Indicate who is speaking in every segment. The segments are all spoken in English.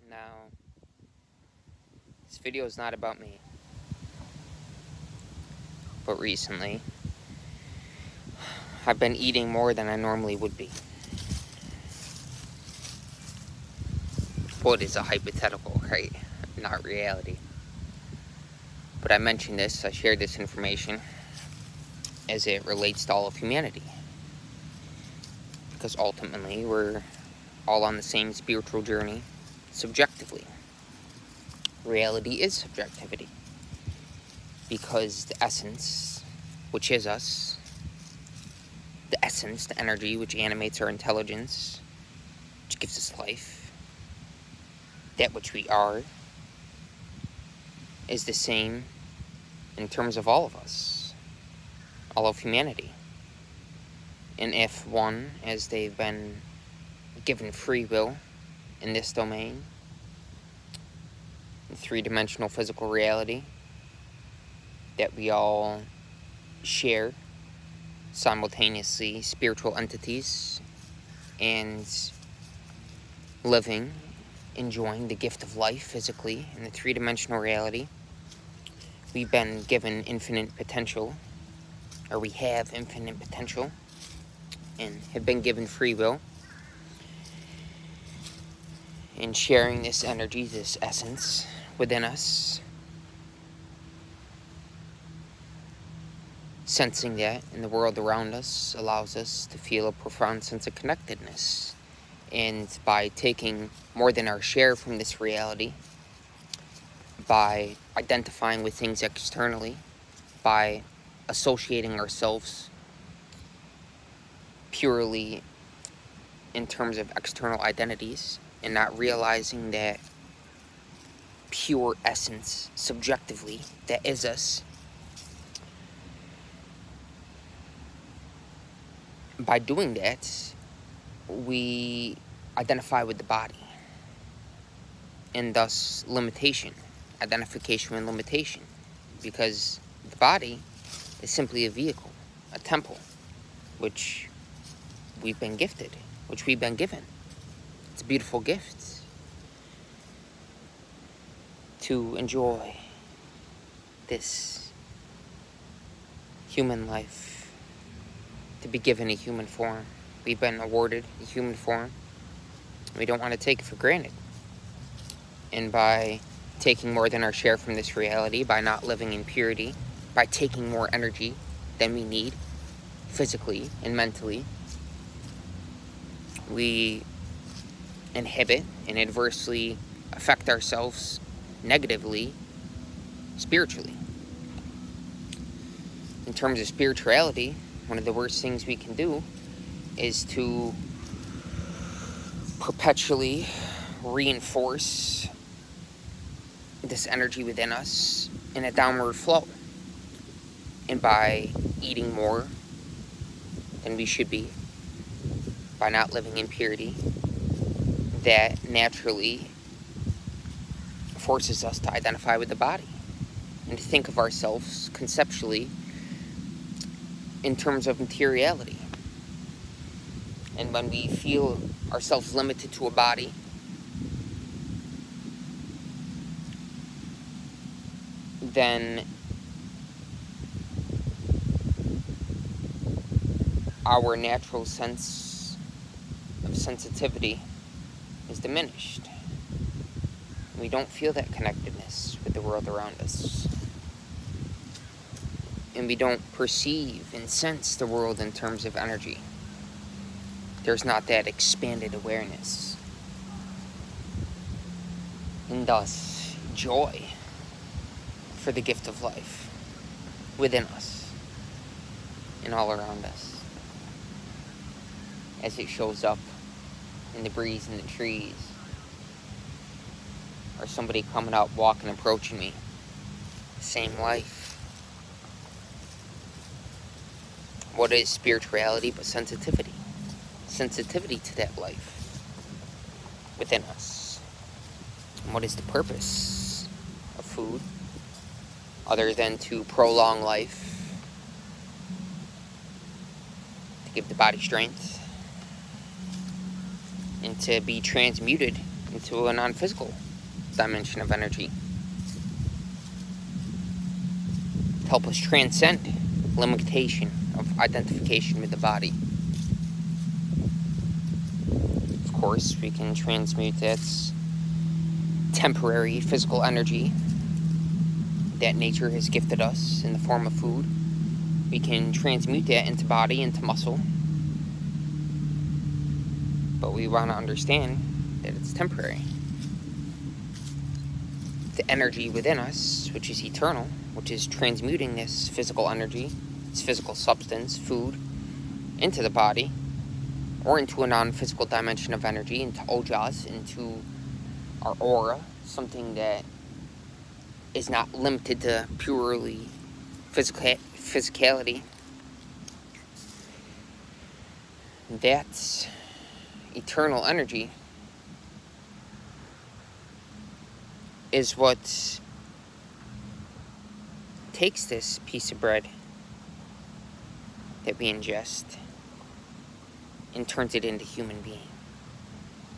Speaker 1: Now, this video is not about me, but recently, I've been eating more than I normally would be. What is a hypothetical, right? Not reality. But I mentioned this, I shared this information as it relates to all of humanity. Because ultimately, we're all on the same spiritual journey, subjectively. Reality is subjectivity. Because the essence, which is us, the essence, the energy which animates our intelligence, which gives us life, that which we are, is the same in terms of all of us, all of humanity. And if one, as they've been given free will in this domain, in three-dimensional physical reality, that we all share simultaneously spiritual entities and living, enjoying the gift of life physically in the three-dimensional reality. We've been given infinite potential, or we have infinite potential, and have been given free will. And sharing this energy, this essence within us, sensing that in the world around us allows us to feel a profound sense of connectedness. And by taking more than our share from this reality, by identifying with things externally, by associating ourselves purely in terms of external identities, and not realizing that pure essence, subjectively, that is us, by doing that, we identify with the body, and thus limitation, identification with limitation, because the body is simply a vehicle, a temple, which we've been gifted, which we've been given. It's a beautiful gift to enjoy this human life, to be given a human form. We've been awarded a human form. We don't want to take it for granted. And by taking more than our share from this reality, by not living in purity, by taking more energy than we need, physically and mentally, we inhibit and adversely affect ourselves negatively, spiritually. In terms of spirituality, one of the worst things we can do is to perpetually reinforce this energy within us in a downward flow. And by eating more than we should be, by not living in purity, that naturally forces us to identify with the body and to think of ourselves conceptually in terms of materiality. And when we feel ourselves limited to a body, then our natural sense of sensitivity is diminished. We don't feel that connectedness with the world around us. And we don't perceive and sense the world in terms of energy. There's not that expanded awareness. And thus, joy for the gift of life within us and all around us, as it shows up in the breeze in the trees, or somebody coming up, walking, approaching me. Same life. What is spirituality but sensitivity? Sensitivity to that life within us. And what is the purpose of food other than to prolong life, to give the body strength, and to be transmuted into a non-physical dimension of energy. To help us transcend limitation of identification with the body. Of course, we can transmute that temporary physical energy that nature has gifted us in the form of food. We can transmute that into body, into muscle. But we want to understand that it's temporary. The energy within us, which is eternal, which is transmuting this physical energy, this physical substance, food, into the body, or into a non-physical dimension of energy, into ojas, into our aura, something that is not limited to purely physicality. That's eternal energy is what takes this piece of bread that we ingest and turns it into human being.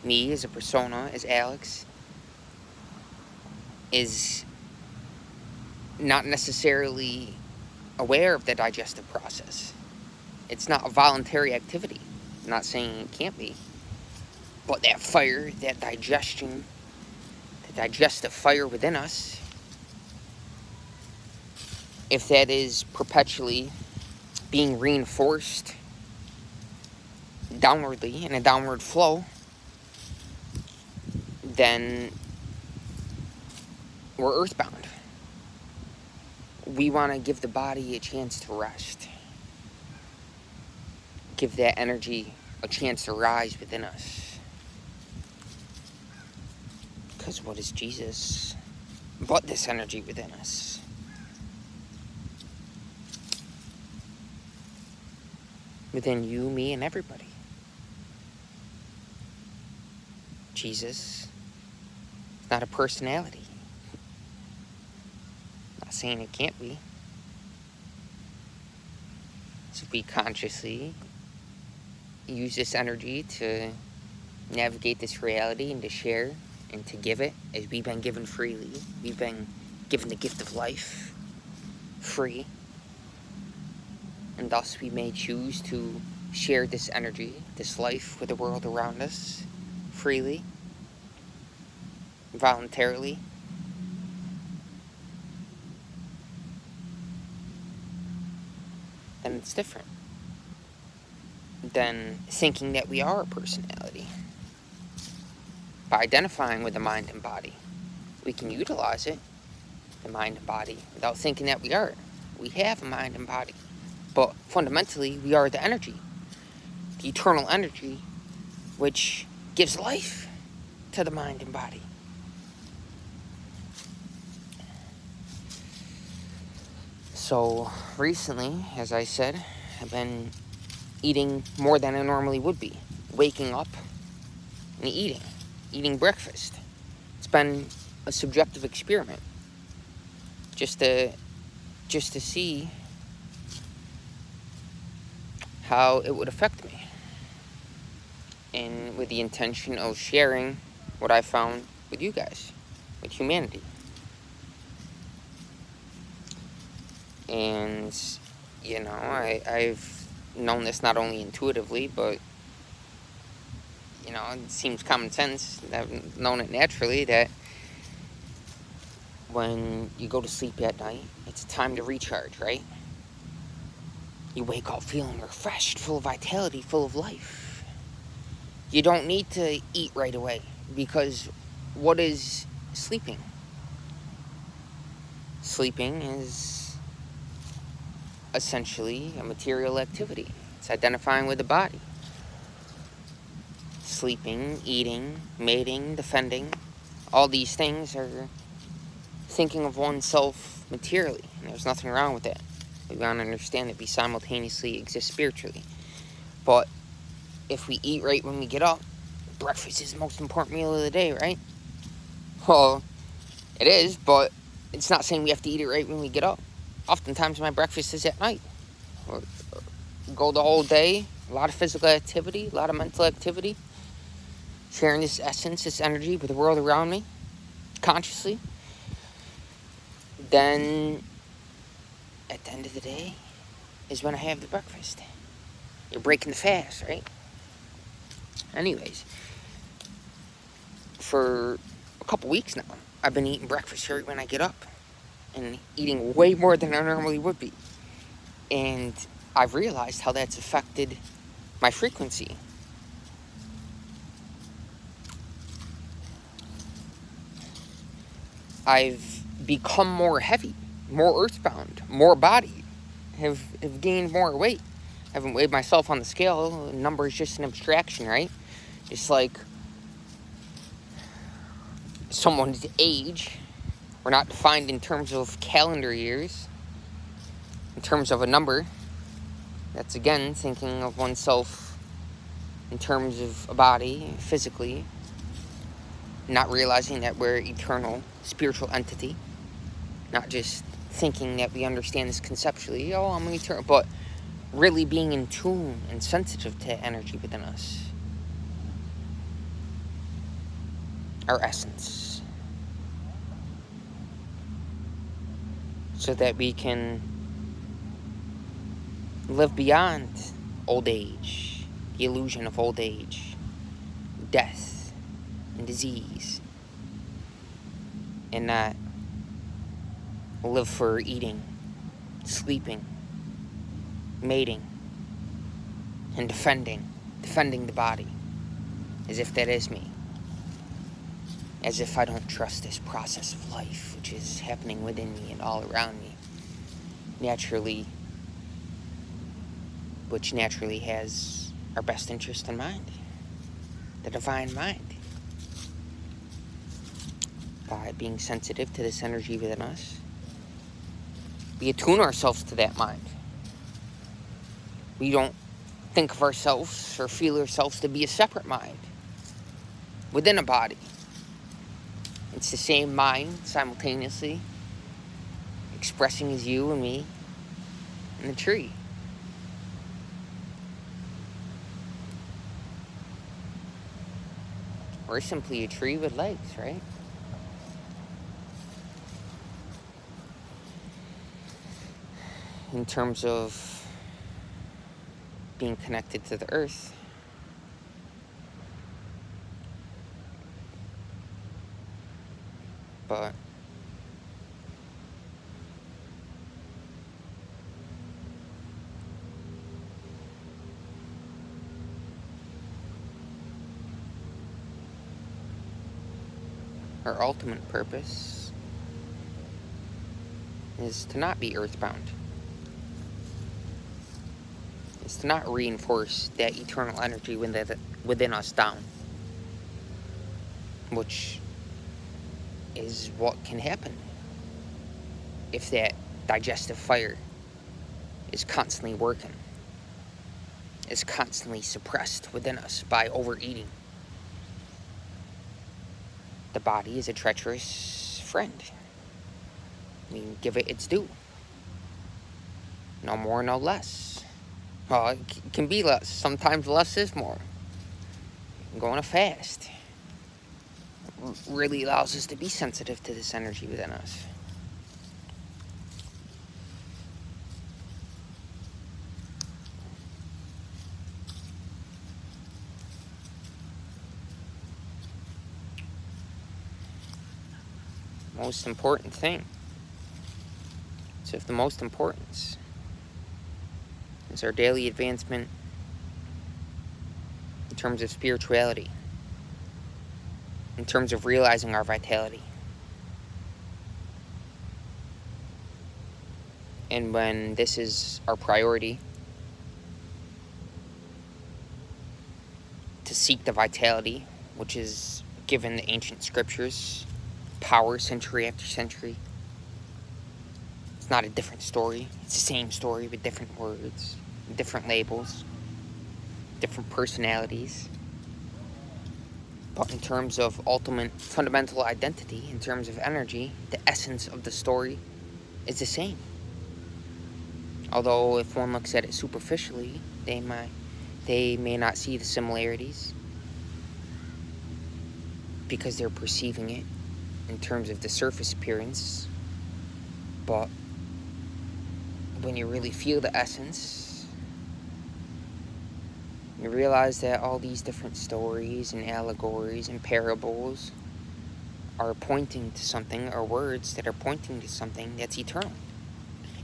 Speaker 1: Me as a persona, as Alex, is not necessarily aware of the digestive process. It's not a voluntary activity. I'm not saying it can't be. But that fire, that digestion, the digestive fire within us, if that is perpetually being reinforced downwardly in a downward flow, then we're earthbound. We want to give the body a chance to rest. Give that energy a chance to rise within us. Because what is Jesus but this energy within us? Within you, me, and everybody. Jesus is not a personality. Not saying it can't be. So we consciously use this energy to navigate this reality and to share and to give it as we've been given freely. We've been given the gift of life free. And thus we may choose to share this energy, this life with the world around us freely, voluntarily. Then it's different than thinking that we are a personality. By identifying with the mind and body, we can utilize it, the mind and body, without thinking that we are. We have a mind and body. But fundamentally, we are the energy, the eternal energy, which gives life to the mind and body. So recently, as I said, I've been eating more than I normally would be. Waking up and eating breakfast. It's been a subjective experiment. Just to see how it would affect me. And with the intention of sharing what I found with you guys, with humanity. And, you know, I've known this not only intuitively, but, you know, it seems common sense. I've known it naturally that when you go to sleep at night, it's time to recharge, right? You wake up feeling refreshed, full of vitality, full of life. You don't need to eat right away, because what is sleeping? Sleeping is essentially a material activity. It's identifying with the body. Sleeping, eating, mating, defending, all these things are thinking of oneself materially, and there's nothing wrong with that. We want to understand that we simultaneously exist spiritually. But if we eat right when we get up, breakfast is the most important meal of the day, right? Well, it is, but it's not saying we have to eat it right when we get up. Oftentimes my breakfast is at night. Or go the whole day, a lot of physical activity, a lot of mental activity. sharing this essence, this energy with the world around me, consciously, then at the end of the day is when I have the breakfast. You're breaking the fast, right? Anyways, for a couple weeks now, I've been eating breakfast right when I get up, and eating way more than I normally would be. And I've realized how that's affected my frequency. I've become more heavy, more earthbound, more body, have gained more weight. I haven't weighed myself on the scale. A number is just an abstraction, right? It's like someone's age. We're not defined in terms of calendar years, in terms of a number. That's, again, thinking of oneself in terms of a body, physically, not realizing that we're eternal, spiritual entity, not just thinking that we understand this conceptually, oh, I'm eternal, but really being in tune and sensitive to energy within us. Our essence. So that we can live beyond old age, the illusion of old age, death, and disease, and not live for eating, sleeping, mating, and defending the body, as if that is me, as if I don't trust this process of life, which is happening within me and all around me, which naturally has our best interest in mind, the divine mind. By being sensitive to this energy within us, we attune ourselves to that mind. We don't think of ourselves or feel ourselves to be a separate mind within a body. It's the same mind simultaneously expressing as you and me and the tree. We're simply a tree with legs, right? In terms of being connected to the earth, but our ultimate purpose is to not be earthbound. Is to not reinforce that eternal energy within us down. Which is what can happen if that digestive fire is constantly working, is constantly suppressed within us by overeating. The body is a treacherous friend. We give it its due. No more, no less. Well, it can be less. Sometimes less is more. Going to fast really allows us to be sensitive to this energy within us. Most important thing. It's of the most importance. It's our daily advancement in terms of spirituality, in terms of realizing our vitality. And when this is our priority, to seek the vitality, which is given the ancient scriptures, power century after century. It's not a different story. It's the same story with different words, different labels, different personalities. But in terms of ultimate fundamental identity, in terms of energy, the essence of the story is the same. Although if one looks at it superficially, they may not see the similarities. because they're perceiving it in terms of the surface appearance. But when you really feel the essence, you realize that all these different stories and allegories and parables are pointing to something, or words that are pointing to something that's eternal.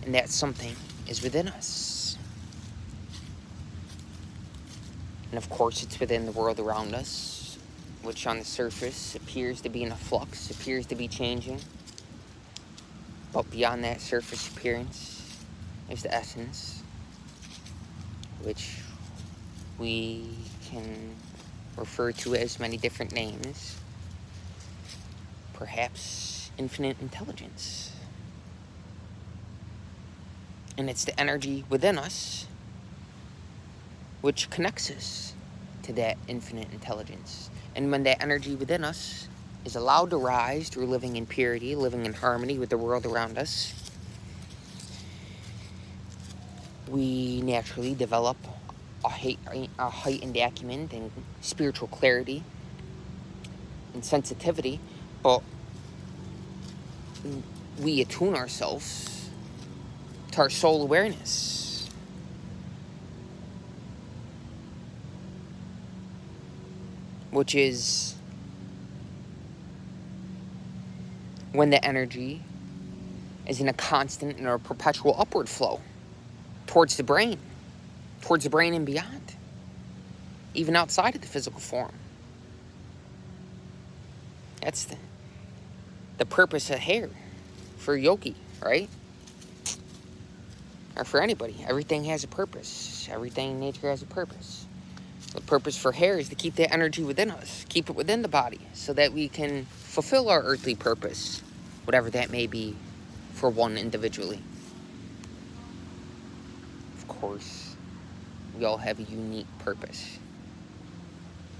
Speaker 1: And that something is within us. And of course, it's within the world around us, which on the surface appears to be in a flux, appears to be changing. But beyond that surface appearance is the essence, which we can refer to as many different names. Perhaps infinite intelligence. And it's the energy within us which connects us to that infinite intelligence. And when that energy within us is allowed to rise through living in purity, living in harmony with the world around us, we naturally develop a heightened acumen and spiritual clarity and sensitivity, but we attune ourselves to our soul awareness. Which is when the energy is in a constant and a perpetual upward flow towards the brain and beyond, even outside of the physical form. That's the purpose of hair for a yogi, right? Or for anybody. Everything has a purpose. Everything in nature has a purpose. The purpose for hair is to keep that energy within us, keep it within the body, so that we can fulfill our earthly purpose, whatever that may be for one individually. Of course, we all have a unique purpose.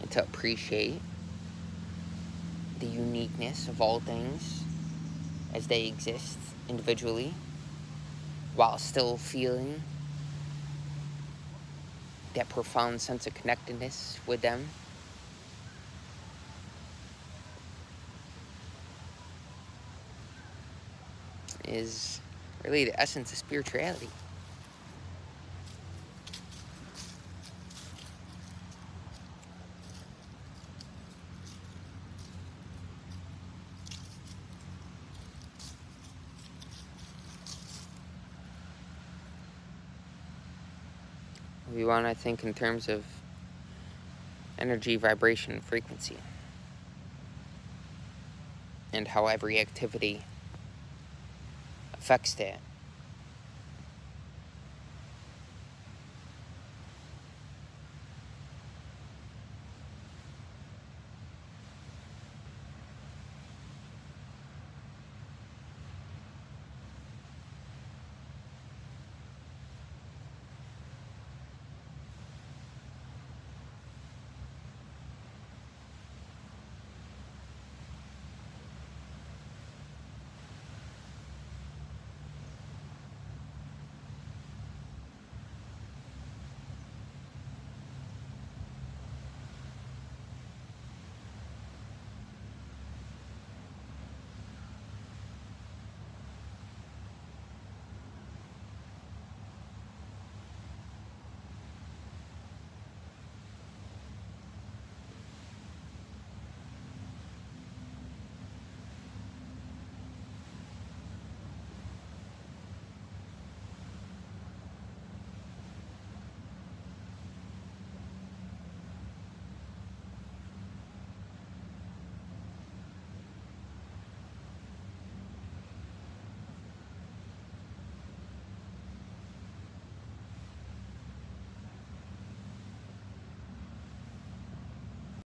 Speaker 1: And to appreciate the uniqueness of all things as they exist individually, while still feeling that profound sense of connectedness with them, is really the essence of spirituality. We want to think in terms of energy, vibration, frequency, and how every activity affects that.